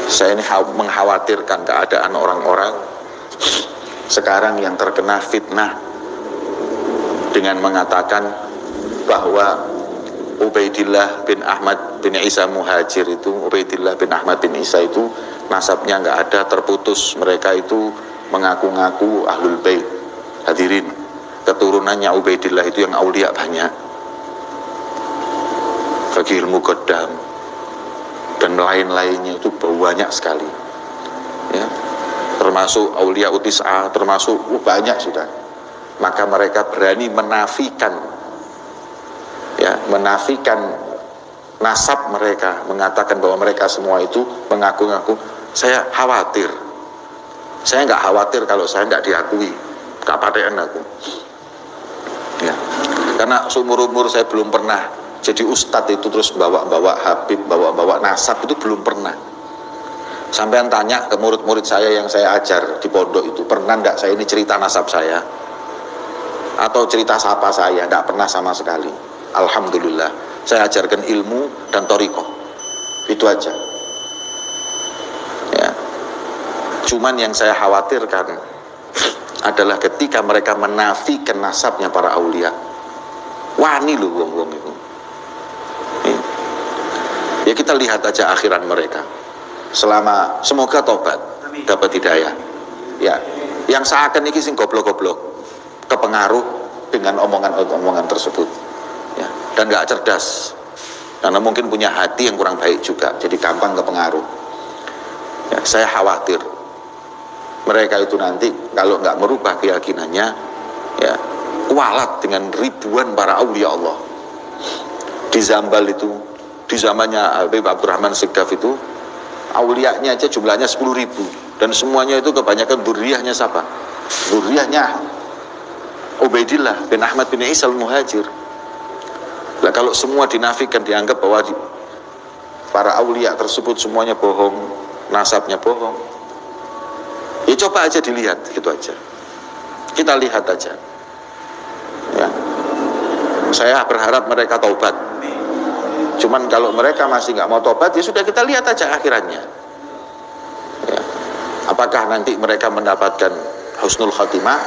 Saya ini mengkhawatirkan keadaan orang-orang sekarang yang terkena fitnah dengan mengatakan bahwa Ubaidillah bin Ahmad bin Isa Muhajir itu, Ubaidillah bin Ahmad bin Isa itu nasabnya nggak ada, terputus. Mereka itu mengaku-ngaku ahlul bait. Hadirin, keturunannya Ubaidillah itu yang aulia banyak, Fakihul Muqaddam dan lain-lainnya itu banyak sekali, ya, termasuk aulia utis'a, termasuk banyak sudah. Maka mereka berani menafikan, ya, menafikan nasab mereka, mengatakan bahwa mereka semua itu mengaku-ngaku. Saya khawatir. Saya nggak khawatir kalau saya nggak diakui, nggak paten aku, ya, karena seumur-umur saya belum pernah jadi ustadz itu terus bawa-bawa Habib, bawa-bawa nasab, itu belum pernah. Sampean tanya ke murid-murid saya yang saya ajar di pondok itu, pernah nggak saya ini cerita nasab saya atau cerita siapa saya? Nggak pernah sama sekali. Alhamdulillah, saya ajarkan ilmu dan thariqah, itu aja, ya. Cuman yang saya khawatirkan adalah ketika mereka menafikan nasabnya para aulia. Wani loh wong-wong itu. Ya, kita lihat aja akhiran mereka. Semoga tobat, dapat hidayah. Ya, yang seakan ini sing goblok-goblok, kepengaruh dengan omongan-omongan tersebut, ya, dan nggak cerdas, karena mungkin punya hati yang kurang baik juga, jadi gampang kepengaruh. Ya, saya khawatir mereka itu nanti kalau nggak merubah keyakinannya, ya, kualat dengan ribuan para aulia Allah. Di Zambal itu, di zamannya Habib Abdurrahman Segaf itu, aulianya aja jumlahnya 10.000, dan semuanya itu kebanyakan dzurriyyahnya siapa? Dzurriyyahnya Ubaidillah bin Ahmad bin Isa al-Muhajir. Nah, kalau semua dinafikan, dianggap bahwa para aulia tersebut semuanya bohong, nasabnya bohong, ya coba aja dilihat, gitu aja. Kita lihat aja, ya. Saya berharap mereka taubat. Cuman kalau mereka masih nggak mau tobat, ya sudah, kita lihat aja akhirannya, ya. Apakah nanti mereka mendapatkan husnul khatimah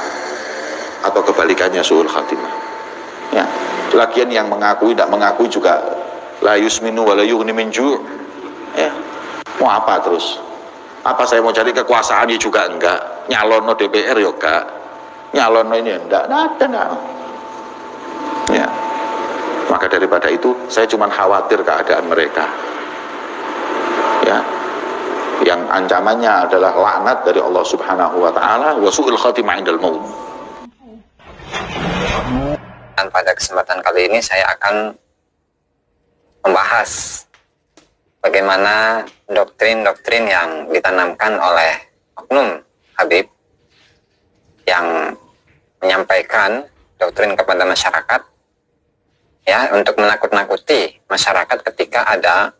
atau kebalikannya su'ul khatimah, ya. Lagian yang mengakui tidak mengakui juga la yusminu wa la yughni min ju', ya. Mau apa terus? Apa saya mau cari kekuasaan? Ya juga enggak. Nyalono DPR ya enggak, nyalono ini enggak ada. Ya. Maka daripada itu saya cuma khawatir keadaan mereka, ya, yang ancamannya adalah laknat dari Allah Subhanahu wa taala wa su'ul khatimah indal maut. Dan pada kesempatan kali ini saya akan membahas bagaimana doktrin-doktrin yang ditanamkan oleh oknum Habib yang menyampaikan doktrin kepada masyarakat, ya, untuk menakut-nakuti masyarakat ketika ada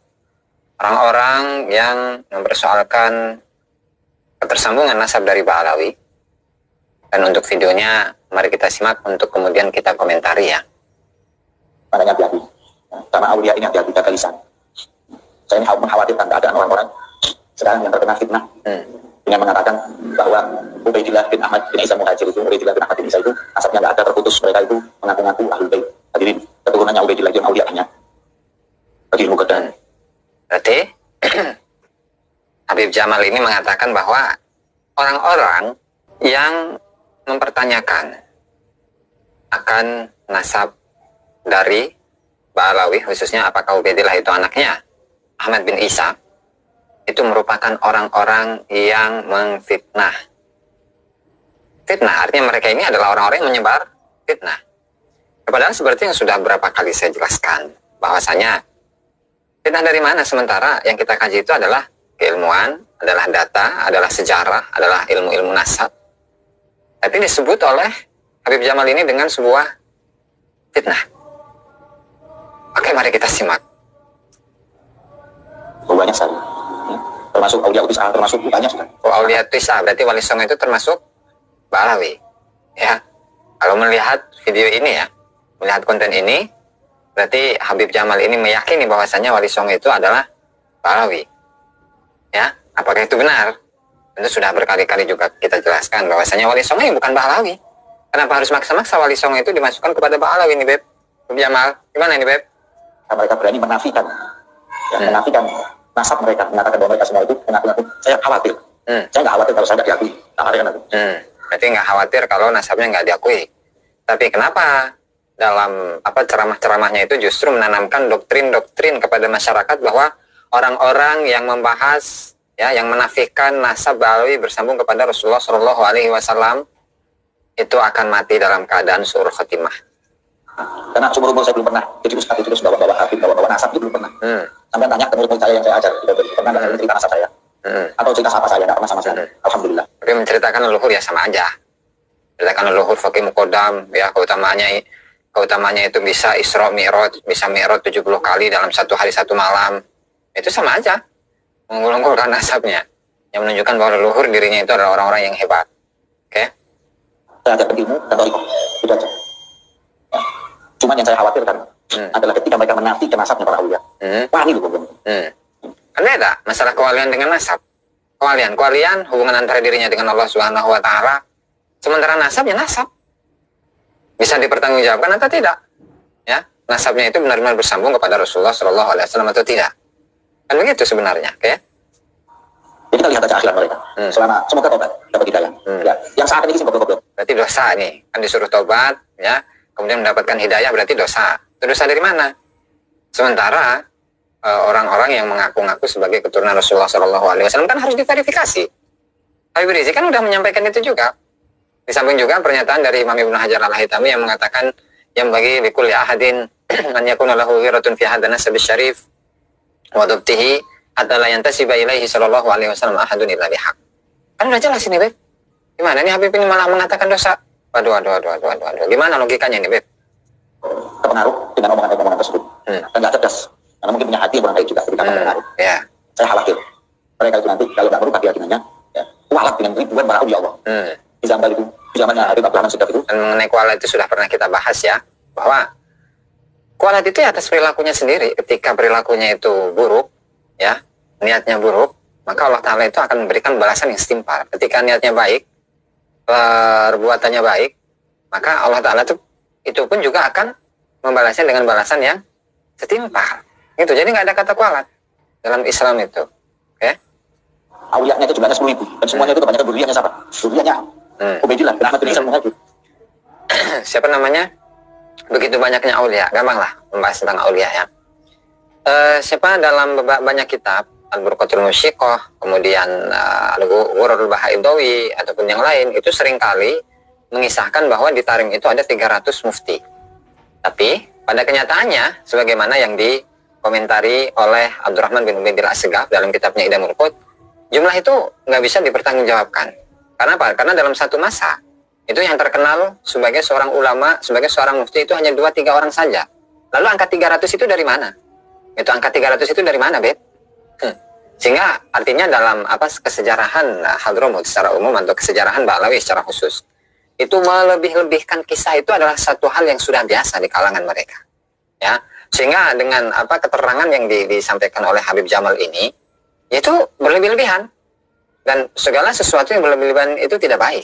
orang-orang yang mempersoalkan ketersambungan nasab dari Ba'alawi. Dan untuk videonya mari kita simak untuk kemudian kita komentari, ya. Makanya hati-hati, karena aulia ini hati-hati jaga lisan. Saya ini mengkhawatirkan keadaan orang-orang sekarang yang terkena fitnah dengan mengatakan bahwa Ubaidillah bin Ahmad bin Isa Muhajir itu, Ubaidillah bin Ahmad bin Isa itu nasabnya nggak ada, terputus. Mereka itu mengaku-ngaku ahlul bait. Hadirin, keturunannya Ubaidillah yang aulia banyak, Fakihul Muqaddam. Berarti Habib Jamal ini mengatakan bahwa orang-orang yang mempertanyakan akan nasab dari Ba'alawi, khususnya apakah Ubaidillah itu anaknya Ahmad bin Isa, itu merupakan orang-orang yang mengfitnah. Fitnah artinya mereka ini adalah orang-orang yang menyebar fitnah. Padahal seperti yang sudah berapa kali saya jelaskan, bahwasanya fitnah dari mana, sementara yang kita kaji itu adalah keilmuan, adalah data, adalah sejarah, adalah ilmu-ilmu nasab. Tapi disebut oleh Habib Jamal ini dengan sebuah fitnah. Oke, mari kita simak. Banyak sekali, ya. Termasuk aulia utis'a, termasuk banyak sekali. Aulia utis'a berarti Wali Songo itu termasuk Ba'alawi, ya. Kalau melihat video ini, ya, melihat konten ini, berarti Habib Jamal ini meyakini bahwasanya Wali Songo itu adalah Ba'alawi, ya. Apakah itu benar? Tentu sudah berkali-kali juga kita jelaskan bahwasanya Wali Songo yang bukan Bahlawi. Kenapa harus maksa-maksa Wali Songo itu dimasukkan kepada Bahlawi ini, Beb? Beb Jamal, gimana ini, Beb? Mereka berani menafikan, menafikan nasab mereka, mengatakan bahwa mereka semua itu mengaku-ngaku. Saya khawatir. Saya nggak khawatir kalau saya nggak diakui. Berarti nggak khawatir kalau nasabnya nggak diakui. Tapi kenapa dalam ceramah-ceramahnya itu justru menanamkan doktrin-doktrin kepada masyarakat bahwa orang-orang yang membahas yang menafikan nasab Bahlawi bersambung kepada Rasulullah Shallallahu Alaihi Wasallam itu akan mati dalam keadaan su'ul khotimah. Karena seumur umur saya belum pernah jadi ustaz itu bawa-bawa habib, bawa-bawa nasab itu belum pernah. Sampai tanya ke murid saya yang saya ajar, tidak pernah ada cerita nasab saya. Atau cerita siapa saya, tidak pernah sama sekali. Alhamdulillah. Tapi menceritakan leluhur ya sama aja. Menceritakan leluhur Faqih Muqaddam, ya keutamanya itu bisa Isra Mi'raj, bisa Mi'raj 70 kali dalam satu hari satu malam. Itu sama aja. Menggulung-gulungkan nasabnya. Yang menunjukkan bahwa leluhur dirinya itu adalah orang-orang yang hebat. Oke? Saya ajarkan ilmu dan tariqah. Itu aja. Ya. Cuman yang saya khawatirkan adalah ketika mereka menafikan nasabnya para awliya. Wah, ini loh. Kan beda masalah kewalian dengan nasab. Kewalian hubungan antara dirinya dengan Allah Subhanahu wa taala. Sementara nasabnya nasab. Bisa dipertanggungjawabkan atau tidak? Ya, nasabnya itu benar-benar bersambung kepada Rasulullah Shallallahu alaihi wasallam atau tidak? Kan begitu sebenarnya, oke? Jadi kita lihat aja akhirat mereka. Semoga tobat dapat hidayah. Ya, yang saat ini sih goblok-goblok. Berarti dosa nih. Kan disuruh tobat, ya. Kemudian mendapatkan hidayah berarti dosa. Itu dosa dari mana? Sementara orang-orang yang mengaku-ngaku sebagai keturunan Rasulullah Shallallahu Alaihi Wasallam kan harus diverifikasi. Habib Rizik kan udah menyampaikan itu juga. Di samping juga pernyataan dari Imam Ibnu Hajar Al-Haytami yang mengatakan yang bagi likulli ahadin an yakuna lahu wiratun fi hadha nasab syarif wa dhabtihi hatta la yantasiba ilaihi sallallahu alaihi wasallam ahadun illa bihaq. Kan udah jelas ini, Beb. Gimana nih Habib ini malah mengatakan dosa? Waduh. Gimana logikanya ini, Beb? Terpengaruh dengan omongan-omongan tersebut. Dan nggak cerdas. Karena mungkin punya hati yang kurang baik juga ketika terpengaruh. Ya. Saya khawatir mereka itu nanti kalau nggak merubah keyakinannya, ya, kualat dengan ribuan para aulia Allah. Di zamannya Habib Abdurrahman Shidhaq itu. Dan mengenai kualat itu sudah pernah kita bahas ya, bahwa kualat itu atas perilakunya sendiri. Ketika perilakunya itu buruk, ya, niatnya buruk, maka Allah Ta'ala itu akan memberikan balasan yang setimpal. Ketika niatnya baik, perbuatannya baik, maka Allah Ta'ala itu pun juga akan membalasnya dengan balasan yang setimpal. Gitu. Jadi nggak ada kata kualat dalam Islam itu. Oke? Auliyahnya itu jumlahnya 10.000 dan semuanya itu kebanyakan duriyahnya siapa? Duriyahnya Ubaidillah bin Ahmad bin Islam mengaku. Siapa namanya? Begitu banyaknya aulia, gampang lah membahas tentang aulia ya. Siapa dalam banyak kitab, Al-Burqatul Musyiqah, kemudian Al-Ghurarul Bahaidawi ataupun yang lain, itu seringkali mengisahkan bahwa di Tarim itu ada 300 mufti. Tapi pada kenyataannya, sebagaimana yang dikomentari oleh Abdurrahman bin Ubaidillah As-Segaf dalam kitabnya Idamul Qut, jumlah itu nggak bisa dipertanggungjawabkan. Karena apa? Karena dalam satu masa, itu yang terkenal sebagai seorang ulama, sebagai seorang mufti itu hanya 2-3 orang saja. Lalu angka 300 itu dari mana? Itu angka 300 itu dari mana, Bet? Sehingga artinya dalam kesejarahan Hadramut secara umum atau kesejarahan Bahlawi secara khusus, itu melebih-lebihkan kisah itu adalah satu hal yang sudah biasa di kalangan mereka. Ya, sehingga dengan keterangan yang disampaikan oleh Habib Jamal ini, itu berlebih-lebihan. Dan segala sesuatu yang berlebih-lebihan itu tidak baik.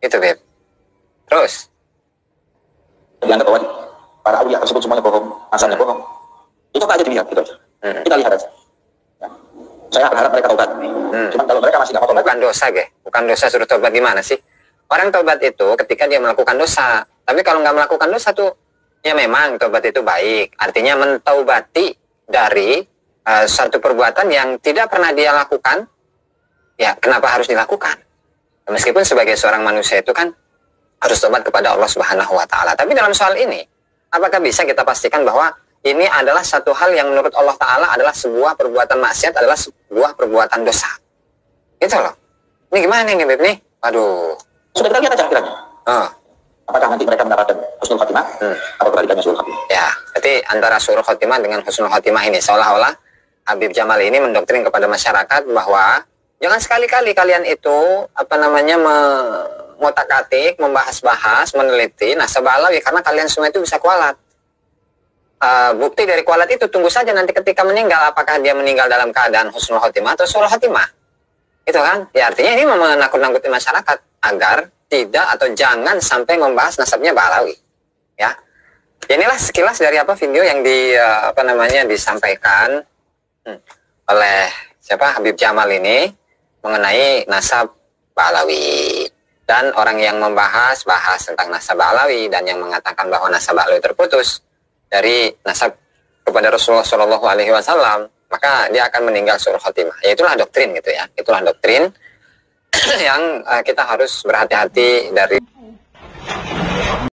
Itu, Beb. Terus. Dianggap bahwa para awliya tersebut semuanya bohong, asalnya bohong. Itu aja dilihat, gitu aja. Kita lihat aja. Ya. Saya berharap mereka tobat. Cuman kalau mereka masih nggak mau tobat. Bukan dosa, bukan dosa suruh tobat gimana sih? Orang tobat itu ketika dia melakukan dosa. Tapi kalau nggak melakukan dosa tuh, ya memang tobat itu baik. Artinya mentaubati dari satu perbuatan yang tidak pernah dia lakukan. Ya, kenapa harus dilakukan? Meskipun sebagai seorang manusia itu kan harus tobat kepada Allah Subhanahu wa Ta'ala. Tapi dalam soal ini, apakah bisa kita pastikan bahwa ini adalah satu hal yang menurut Allah Ta'ala adalah sebuah perbuatan maksiat, adalah sebuah perbuatan dosa? Gitu loh. Ini gimana nih, Beb nih? Aduh. Sudah kita lihat aja akhirnya. Apakah nanti mereka mendapatkan husnul khotimah atau kebalikannya su'ul khotimah? Ya, berarti antara su'ul khotimah dengan husnul khotimah ini seolah-olah Habib Jamal ini mendoktrin kepada masyarakat bahwa jangan sekali-kali kalian itu mengotak-atik, membahas-bahas, meneliti nasab Bahlawi karena kalian semua itu bisa kualat. Bukti dari kualat itu tunggu saja nanti ketika meninggal, apakah dia meninggal dalam keadaan husnul khotimah atau su'ul khotimah. Itu kan, ya artinya ini menakut-nakuti masyarakat agar tidak atau jangan sampai membahas nasabnya Ba'alawi. Ya, inilah sekilas dari video yang disampaikan oleh Habib Jamal ini mengenai nasab Ba'alawi. Dan orang yang bahas tentang nasab Ba'alawi dan yang mengatakan bahwa nasab Ba'alawi terputus dari nasab kepada Rasulullah Shallallahu Alaihi Wasallam, maka dia akan meninggal su'ul khotimah. Ya itulah doktrin gitu ya. Itulah doktrin yang kita harus berhati-hati dari